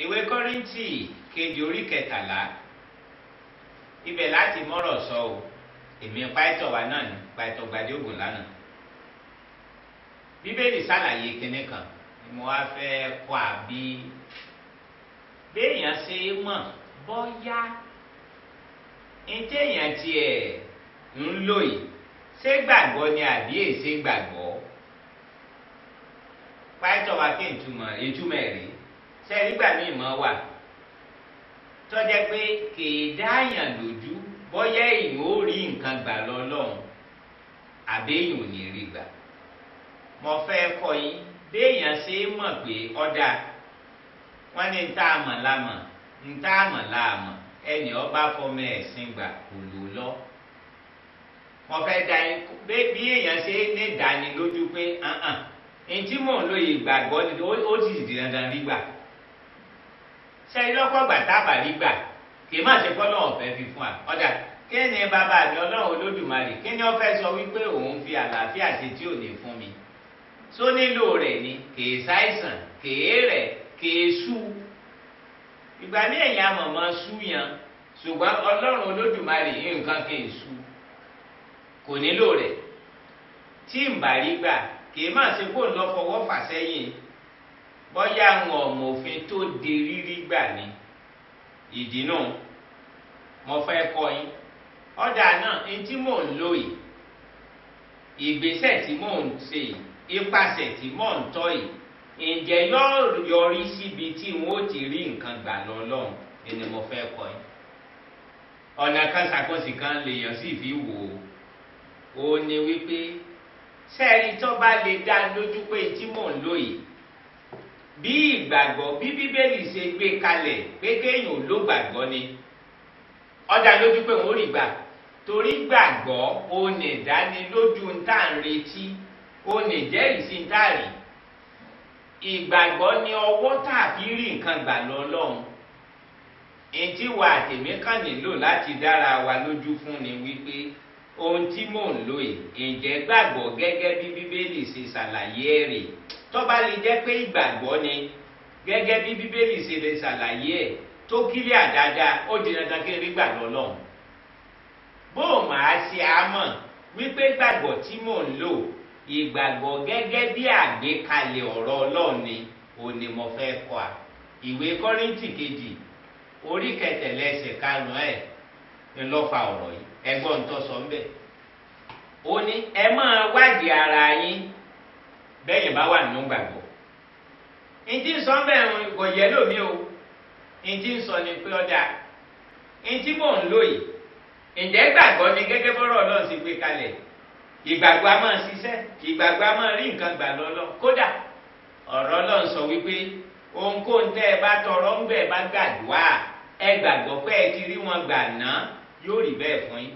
ìwé Kọ́ríńtì kejì orí kẹtàlá ibẹ̀ láti mọ́rọ̀ sọ o èmi pàìtọ̀ wa náà ni pàìtọ̀ gbadé ògùn lánàá bíbélì ṣàlàyé kinní kan ni mo wá fẹ́ kọ́ àbí béèyàn ṣe é mọ̀ bọ́yá ntẹ̀yàn tiẹ̀ ń lò yìí ṣé gbàgbọ́ ni àbí èsè gbàgbọ́ pàìtọ̀ wa kí ìtumọ̀ rí sẹ́ẹ̀rí gbà mí mọ́ wà tọ́jẹ́ pé kèé dáàyàn lójú bọ́yá èèyàn ó rí nǹkan gbà lọ́lọ́run àbẹ́yìn ò ní rí gbà mo fẹ́ kọ́ yín béèyàn ṣe é mọ̀ pé ọ̀dà wọ́n ní ntá àmọ̀ lámọ̀ ntá àmọ̀ láàmọ̀ ẹnì ọba fọmọ ẹ̀sìn gbà kò lò lọ mo fẹ́ da yín bí èèyàn ṣe ní ìdánilójú pé ntí mò ń lóye ìgbàgbọ́ ni ó sì di dandan rí gbà sẹ́yìn lọ́kọ̀ gbà tábà rí gbà kì í má ṣe fọ́lọ́ ọ̀fẹ́ fi fún wa ọ̀dà kí ni bàbá mi ọlọ́run olódùmarè kí ni ó fẹ́ sọ wípé òun fi àlàáfíà ṣe tí ò ní fún mi só nílò rẹ̀ ni kìí ṣàìsàn kìí rẹ̀ kìí sú ìgbà ní ẹ̀yìn amọ̀mọ́ sú yan ṣùgbọ́n ọlọ́run olódùmarè nǹkan kìí sú kò nílò rẹ̀ tí ń bá rí gbà kìí má ṣe kó ń lọ fọwọ́ fà sẹ́yìn bọ́yá àwọn ọmọ òfin tó de rírí gbà ní ìdí náà mo fẹ́ kọ́ yín ọ̀dà náà ní tí mò ń lò yìí ìgbésẹ̀ tí mò ń ṣe ipasẹ̀ tí mò ń tọ́ yìí ǹjẹ́ yóò yọrí síbi tí wọ́n ó ti rí nǹkan gbà lọ́lọ́run ni mo fẹ́ kọ́ yín ọ̀nà kan ṣàkóso kan lèèyàn sì fi wò ó ní wípé sẹ́ẹ̀rí tó bá lè dá lójú pé tí mò ń lò yìí bí ìgbàgbọ́ bí bíbélì ṣe gbé kalẹ̀ pé kéèyàn ló gbàgbọ́ ni ọ̀dà lójú pé wọ́n rí gbà torí gbàgbọ́ ó ní ìdánilójú ń tà ń retí ó ní ìjẹ́rìísí ń tà rí ìgbàgbọ́ ni ọwọ́ tàbí rí nǹkan gbà lọ́lọ́run ètí wa àtẹ̀mí kàn nílò láti dára wa lójú fún ni wípé ohun tí mò ń lò yìí ǹjẹ́ gbàgbọ́ gẹ́gẹ́ bí bíbélì ṣe ṣàlàyé rẹ̀ tó bá lè jẹ́ pé ìgbàgbọ́ ni gẹ́gẹ́ bí bíbélì ṣe lè ṣàlàyé ẹ̀ tó kílíà dáadáa ó di dandan kí n rí gbàgbọ́ lọ́hùn. bó o máa ṣe àmọ̀ wípé gbàgbọ́ tí mò ń lò ìgbàgbọ́ gẹ́gẹ́ bí àgbékalẹ̀ ọ̀rọ̀ Ọlọ́run ni òní mo fẹ́ kọ́ a. ìwé Kọ́ríńtì kejì orí kẹtẹ̀lẹ́sẹ̀ karùn-ún ẹ̀ ń lọ́ fa ọ̀rọ̀ yìí ẹgbọ́n tó sọ ń bẹ̀. ó ní ẹ máa wádìí ara yín bẹ́yìn bá wà nínú gbàgbọ́. ìdí ń sọ bẹ́ẹ̀ kò yẹ lómi o ìdí ń sọ ni pé ọjà ìdí mò ń lò yìí ǹjẹ́ gbàgbọ́ ni gẹ́gẹ́ bọ́rọ̀ Ọlọ́run sì gbé kalẹ̀ ìgbàgbọ́ a máa ṣiṣẹ́ ìgbàgbọ́ a máa rí nǹkan gbà lọ́lọ́ kódà ọ̀rọ̀ Ọlọ́run sọ wípé ohunkóhun tẹ́ ẹ bá tọrọ ń bẹ̀ bá gbàdúrà ẹ gbàgbọ́ pé ẹ ti rí wọn gbà ná yóò rí bẹ́ẹ̀ fún yín.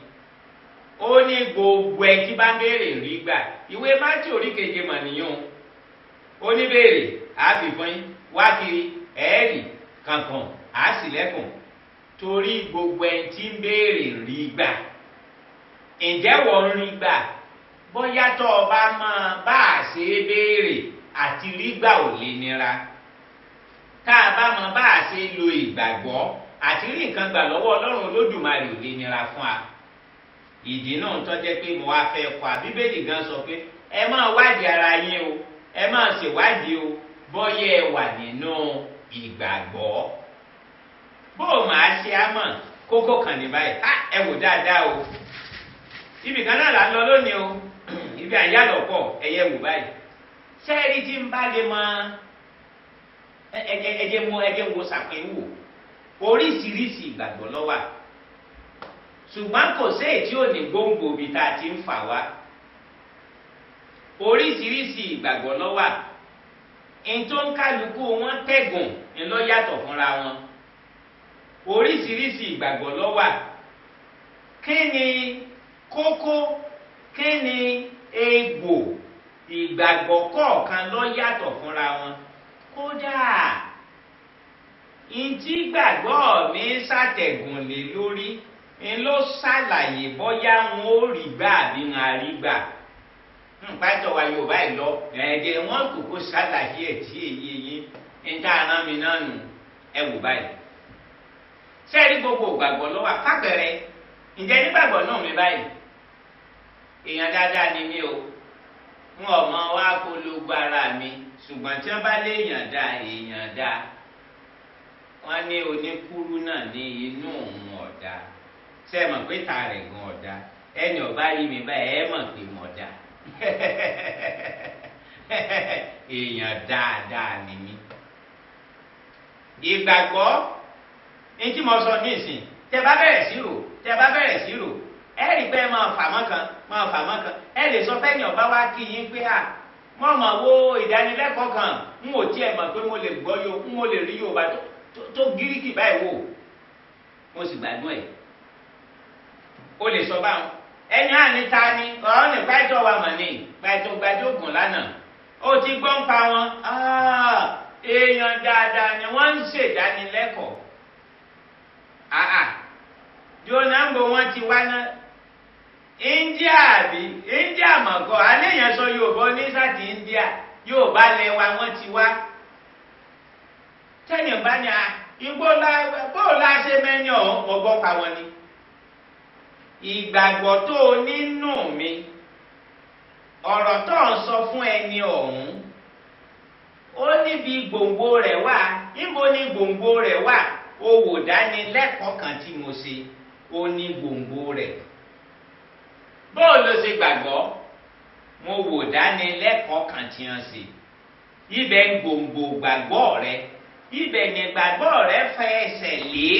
ó ní gbogbo ẹ tí bá béèrè rí gbà ìwé Mátíù orí keje mà nìyẹn ó ní béèrè àáfi fún yín wá kiri ẹ̀ẹ́rì kankan àásìlẹ́kùn torí gbogbo ẹ tí ń béèrè rí gbà ǹjẹ́ wọ́n rí gbà bóyá tó o bá máa bá a ṣe é béèrè àti rí gbà ò lè nira tá a bá máa bá a ṣe lo ìgbàgbọ́ àti rí nǹkan gbà lọ́wọ́ Ọlọ́run Olódùmarè ò lè nira fún wa ìdí náà tó jẹ́ pé mo wá fẹ́ kọ́ a bíbélì gan sọ pé ẹ máa wádìí ara yín o ẹ máa ṣèwádìí o bóyá ẹ wà nínú ìgbàgbọ́ bó o máa ṣe á mọ̀ kókó kan ní báyìí ẹ wò dáadáa o ibì kan náà là ń lọ lónìí o ibi àyálọ̀pọ̀ ẹ̀yẹ wò báyìí sẹ́ẹ̀rí tí ń bá lè mọ ẹjẹ wo ṣàpéwò oríṣiríṣi ìgbàgbọ́ ló wà ṣùgbọ́n kò sí èyí tí ò ní gbòǹgbò bí tá a ti ń fà wá oríṣiríṣi ìgbàgbọ́ ló wà ètò ń kálukú wọn tẹ̀gùn ni ló yàtọ̀ fúnra wọn oríṣiríṣi ìgbàgbọ́ ló wà kí ni kókó kí ni egbò ìgbàgbọ́ kọ̀ọ̀kan ló yàtọ̀ fúnra wọn kódà ìtí gbàgbọ́ mi ṣàtẹ̀gùn lé lórí ń ló ṣàlàyé bóyá wọn ò rí gbà àbí wọn á rí gbà pàtó wa Yorùbá yìí lọ ẹ̀ẹ́dẹ̀ wọn kò kó ṣàlàyé ẹ̀ tí èyí yín ń tá ara mi náà nù ẹ wò báyìí sẹ́ẹ̀rí gbogbo ìgbàgbọ́ ló wà fàpẹ̀rẹ̀ ǹjẹ́ nígbàgbọ́ náà mi báyìí èèyàn dáadáa ni mí o n ò mọ wá polówó ara mi ṣùgbọ́n tí wọ́n bá lé èèyàn dáa wọ́n ní oníkúrú náà ní inú òun ọ̀dà ṣé ẹ mọ̀ pé ta rẹ̀ gan ọ̀dà ẹni ọba rí mi báyìí ẹ mọ̀ pé mo dà èèyàn dáadáa ni mí. ìgbàgbọ́ ní tí mo sọ nísìn tẹ bá bẹ̀rẹ̀ sí rò ẹ rí pé máa fà mọ́ kan ẹ lè sọ fẹ́yìn ọba wá kí yín pé mo mọ̀ wo ìdánilẹ́kọ̀ọ́ kan n ò tiẹ̀ mọ̀ pé mo lè gbọ́ mo lè rí Yorùbá tó gíríkì báyìí wò mo sì gbádùn ẹ̀ o lè sọ báwọn ẹni àníta ni ọ̀rọ̀ ní pàtó wa mọ̀ ní pàtó gbadógùn lánàá ó ti gbọ́ ń pa wọn èèyàn dáadáa ni wọ́n ń ṣèdánilẹ́kọ̀ọ́ jonambo wọn ti wá ná India àbí India mọ̀kọ́ aléèyàn sọ Yorùbá oníṣàtì India Yorùbá lẹ́wà wọ́n ti wá tẹ́yìn bá ní bóòlá ṣe mẹ́ni ọ̀hún ọgbọ́n pa wọn ni ìgbàgbọ́ tó nínú mi ọ̀rọ̀ tó ń sọ fún ẹni ọ̀hún ó níbi gbòǹgbò rẹ̀ wà níbo ni gbòǹgbò rẹ̀ wà ó wò dánilẹ́kọ̀ọ́ kan tí mo ṣe ó ní gbòǹgbò rẹ̀ bóò ló ṣe gbàgbọ́ mo wò dánilẹ́kọ̀ọ́ kan tí wọ́n ṣe ibẹ̀ gbòǹgbò gbàgbọ́ rẹ̀ ibẹ̀ ni gbàgbọ́ rẹ̀ fẹsẹ̀ lé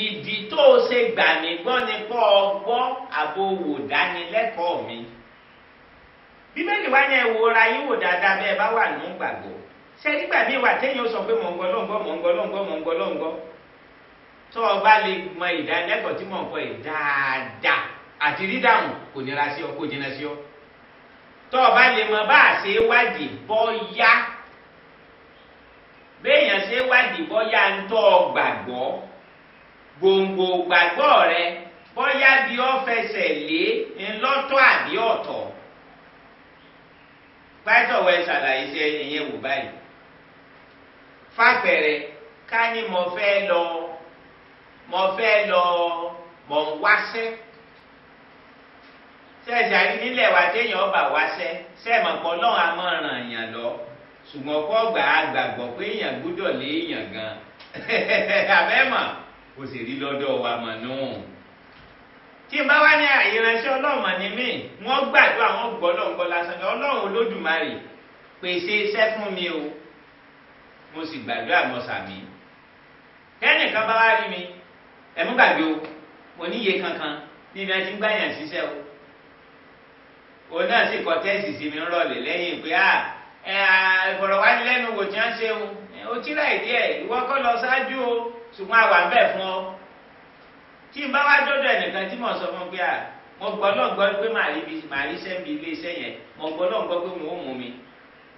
ìdí tó ṣe gbà mí gbọ́ ni kọ́ ọ gbọ́ àbòwò dánilẹ́kọ̀ọ́ mi bíbélì wá ní ẹ wo ra yín wò dáadáa bẹ́ẹ̀ bá wà nínú gbàgbọ́ ṣé nígbà míì wà téèyàn sọ pé mò ń gbọ́ lóńgbọ́ tó o bá lè mọ ìdánilẹ́kọ̀ọ́ tí mò ń kọ́ ẹ̀ dáadáa àti dídáhùn kò nira sí ọ kò jìnnà sí ọ tó o bá lè mọ bá a ṣe wádìí bọ́yá béèyàn ṣe wádìí bọ́yá ń tọ́ ọ gbàgbọ́ gbòǹgbò gbàgbọ́ rẹ bọ́yá bí ọ fẹsẹ̀ lé ńlọ́tọ̀ àbí ọ̀tọ̀ pátọ̀ wẹ̀ ṣàlàyé ṣe ìyẹn wò báyìí fàpẹ̀rẹ̀ ká ní mo fẹ́ lọ mọ̀ ń wáṣẹ́ ṣẹ̀ṣẹ̀ àrí nílẹ̀ wa téèyàn ọba wáṣẹ́ sẹ́ẹ̀mọ̀ pọ̀ lọ́hùn àmọ́ ràn yàn lọ ṣùgbọ́n kọ́ gbà á gbàgbọ́ pé èèyàn gbúdọ̀ lé èèyàn gan àbẹ́mọ̀ kò sì rí lọ́dọ̀ wa mọ̀ náà tí n bá wá ní ìránṣẹ́ ọlọ́run ní mí wọ́n gbàdúrà wọ́n gbọ́ lọ́ngbọ́ lásán ọlọ́run olódùmarè pèsè iṣẹ́ fún mi o mo sì gbàdúrà mọ́ sàmì kẹ́nìkan bá wá rí mi ẹ̀mú gbàgbé o mo níye kankan níbi ẹni tí ń gbàyàn ṣiṣẹ́ o òun náà sì kọ tẹ́sì sí mi ń rọ̀lẹ̀ lẹ́yìn pé ìfọ̀rọ̀wánilẹ́nuwò tí wọ́n ṣe o tíra ìdí ẹ̀ ìwọ kọ́ lọ ṣáájú o ṣùgbọ́n àwà ń bẹ̀ fún ọ tí n bá wá dọ́dọ̀ ẹnìkan tí mo sọ fún pé mo gbọ́ náà gbọ́ pé màá rí sẹ́mi ilé iṣẹ́ yẹn mo gbọ́ náà gbọ́ pé mo ó mú mi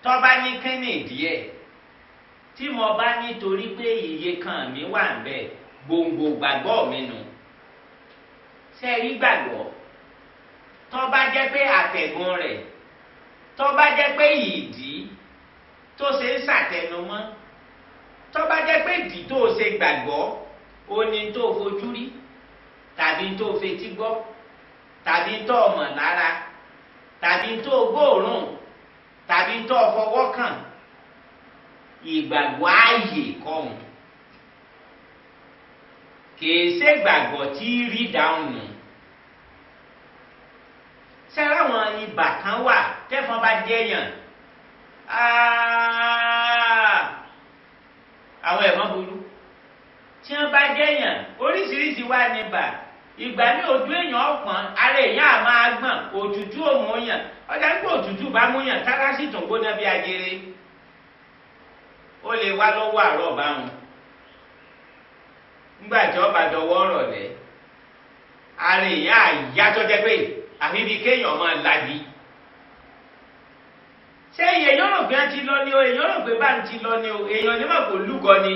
tọ́ bá ní kẹ́nì díẹ̀ tí mo bá nítorí pé iye kan mi wà ń bẹ̀ gbòǹgbò gbàgbọ́ mi nù ṣe rí gbàgbọ́ tọ́ bá jẹ́ pé àtẹ̀gùn rẹ̀ tọ́ bá jẹ́ pé ìdí tó ṣe ń ṣàtẹnumọ́ tọ́ bá jẹ́ pé ìdí tó ṣe gbàgbọ́ ó ní tó fojú rí tàbí tó fetí gbọ́ tàbí tó mọ̀ lára tàbí tó gbóòórùn tàbí tó fọwọ́ kàn ìgbàgbọ́ ààyè kọ́hún kìí ṣe gbàgbọ́ tí rí dáhùn nù sẹ́rẹ́ àwọn ibà kan wà tẹ́fọ́n bá jẹ́yàn àwọn ẹ̀fọn burú tí wọ́n bá jẹ́yàn oríṣiríṣi wà níbà ìgbà ní ojú èèyàn ọ̀pọ̀n ara èèyàn á máa gbọ̀n òtútù òmùyàn ọjà ń pè òtútù bá múyàn tára sì tún gbóná bí ajere ó lè wá lọ́wọ́ àárọ̀ báwọn nígbà tí ọba dọwọ́ ọ̀rọ̀ lẹ̀ ara èèyàn àyájọ́ jẹ́ pé àfi bí kéèyàn máa lagi ṣé èèyàn rò pé ń ti lọ ni o èèyàn rò pé bá ń ti lọ ni o èèyàn onímọ̀ kò lúgọ ni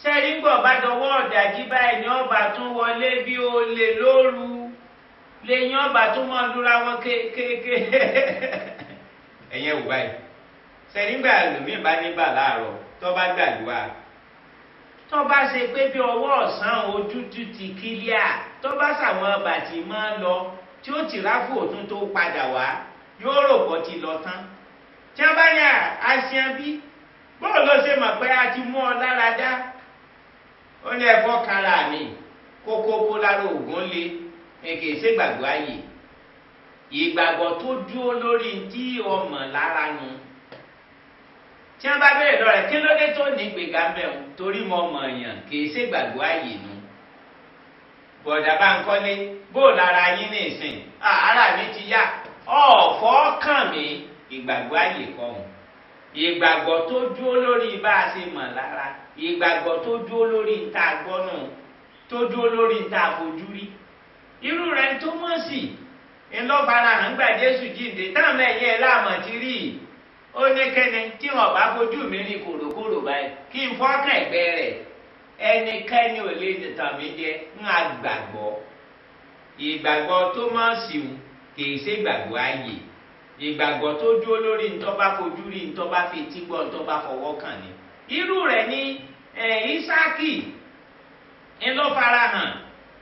sẹ́rí ń gbọ́ bá dọwọ́ ọ̀dàjí báyìí ni ọba tún wọlé bí ó lè lóru lẹ́yìn ọba tún mọ́ lura wọn kéékèèké ẹ̀yẹn wò báyìí sẹ́nígbà lómi bá níbà láàárọ̀ tó bá gbàdúrà tó bá ṣe pé bí ọwọ́ ọ̀sán ojú ti kílíà tó bá ṣàwọn bàtì máa lọ tí ó ti ráfù òtún tó padà wá yóò rò pọ̀ ti lọ tán tí wọ́n bá ní àṣìyàn bí bóò ló ṣe mọ̀ pé a ti mú ọ lára dá ó ní ẹ̀fọ́ kára mi kókókó lára ògùn lé èkè ṣègbàgbọ́ ayé ìgbàgbọ́ tó dúró lórí tí ọmọ lára nu tí wọ́n bá bẹ̀rẹ̀ lọ́rẹ̀ kí ló dé tó ní gbèga mẹ́wọ̀n torí mo mọ̀ èèyàn kì í ṣègbàgbọ́ ayé nu bọ̀dà bá ń kọ́lé bó lára yín ní ìsìn ara mi ti yá ọ̀fọ́ kàn mí ìgbàgbọ́ ayé kọ́hún ìgbàgbọ́ tó dúró lórí bá a ṣe mọ̀ lára ìgbàgbọ́ tó dúró lórí níta gbọ́nà tó dúró lórí níta fojú rí irú rẹ̀ tó mọ̀ sí ńlọ́fara hàn gbà Jésù jíǹde táwọn ẹ̀yẹ láàmọ̀ ti rí ó ní kẹ́ni tí wọ́n bá fojú mi rí kòròkòrò báyìí kí n fọ́kàn ẹ̀gbẹ́ rẹ̀ ẹnikẹ́ni ò lè tàn mí jẹ ń àgbàgbọ́ ìgbàgbọ́ tó mọ̀ sí kì í ṣe ìgbàgbọ́ ayé ìgbàgbọ́ tó dúró lórí ntọ́ bá fojú rí ntọ́ bá fetí gbọ́ ntọ́ bá fọwọ́ kàn ní irú rẹ̀ ní Ísákì ńlọ farahàn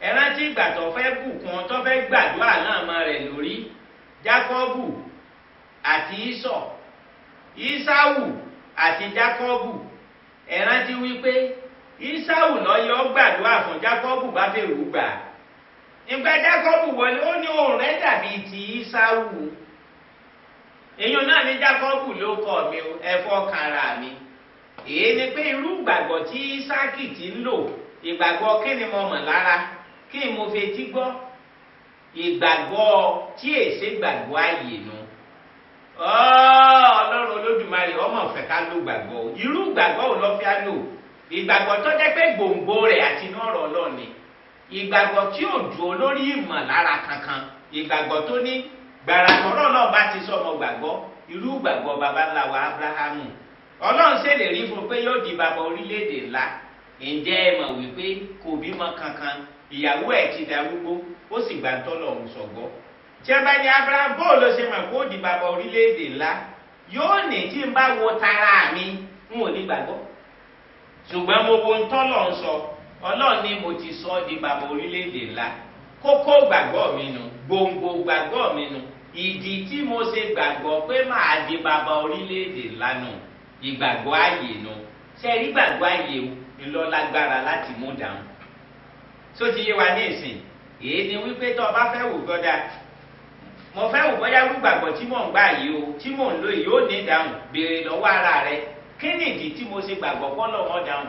ẹ̀rántí ìgbà tó fẹ́ bùkún tó fẹ́ gbàdúrà náà mọ́ rẹ̀ lórí Jákọ́bù àti Ísọ̀ Ísáwù àti Jákọ́bù ẹ̀rántí wípé Ísáwù lọ́yọ́ gbàdúrà fún Jákọ́bù bá fèrú gbà ìgbà Jákọ́bù wọlé ó ní òun rẹ̀ dàbí ti Ísáwù èèyàn náà ní Jákọ́bù ló kọ́ mi ẹ̀fọ́ kanra mi èyí ni pé irú ìgbàgbọ́ tí Ísákì ti ń lò ìgbàgbọ́ kí ni mo mọ̀ lára kí ni mo fetí gbọ́ ìgbàgbọ́ tí èsè gbàgbọ́ ààyè nu Ọlọ́run Olódùmarè ọmọ ọ̀fẹ́ ká ló gbàgbọ́ irú ìgbàgbọ́ ò lọ́ fi á lò ìgbàgbọ́ tó jẹ́ pé gbòǹgbò rẹ̀ àti inú ọ̀rọ̀ Ọlọ́run ni ìgbàgbọ́ tí ò dúró lórí ìmọ̀lára kankan ìgbàgbọ́ tó ní gbàràkọ́rọ́ náà bá ti sọmọ gbàgbọ́ irú gbàgbọ́ baba ńlá wa Abrahamu Ọlọ́run ṣèlérí fún pé yóò di bàbá orílẹ̀-èdè ńlá ǹjẹ́ ẹ mọ̀ wípé kò bímọ kankan ìyàwó ẹ̀ ti darúgbó ó sì gbà tọ́lọ́run sọ̀gbọ́ tí ẹ bá ní Abraham bó ló ṣe mọ̀ kó di bàbá orílẹ̀-èdè ńlá yóò ní tí n bá wo tara mi n ò ní gbàgbọ́ ṣùgbọ́n mo wo ntọ́lọ́run sọ Ọlọ́run ni mo ti sọ di bàbá orílẹ̀-èdè ńlá kókó gbàgbọ́ mi nu gbòǹgbò gbàgbọ́ mi nu ìdí tí mo ṣe gbàgbọ́ pé máa di bàbá orílẹ̀-èdè ńlá nù ìgbàgbọ́ ààyè nu ṣe rí gbàgbọ́ ààyè ńlọ́lágbára láti mú dáhùn tó ti yé wa ní ìsìn èyí ni wípé tó o bá fẹ́ wò gbọ́dá mo fẹ́ wò bọ́yá gbàgbọ́ tí mò ń gbà yìí o tí mò ń lò yìí ó ní dáhùn béèrè lọ́wọ́ ara rẹ kí ni ìdí tí mo ṣe gbàgbọ́ pọ́ lọ́wọ́ dáhùn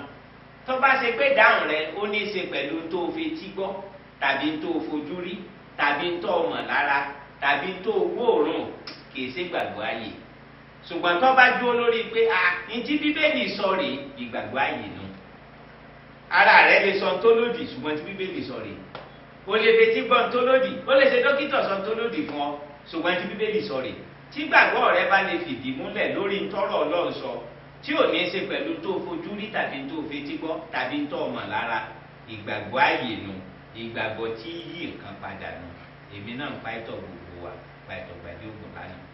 tó bá ṣe pé dáhùn rẹ ó ní í ṣe pẹ̀lú tó o fetí gbọ́ tàbí tó o fojú rí tàbí tó o mọ̀ lára tàbí tó o gbóòórùn kì í ṣe gbàgbọ́ ààyè ṣùgbọ́n tó bá dúró lórí pé ní tí Bíbélì sọ rèé ìgbàgbọ́ ààyè nù ara rẹ lè sọ tó lòdì ṣùgbọ́n tí Bíbélì sọ rèé o lè fetí gbọ́ tó lòdì o lè ṣe dókítà sọ tó lòdì fún ọ ṣùgbọ́n tí Bíbélì sọ rèé tí gbàgbọ́ rẹ bá lè fìdí múlẹ̀ lórí ntọ́rọ̀ Ọlọ́run sọ tí ò ní í ṣe pẹ̀lú tó fojú rí tàbí tó fetí gbọ́ tàbí tó mọ̀ lára ìgbàgbọ́ ààyè nù ìgbàgbọ́ tí yí nǹkan padà nù èmi náà ń pa ìtọ̀ gbogbo wa pa ìtọ̀ gbàdé ògùn lánàá.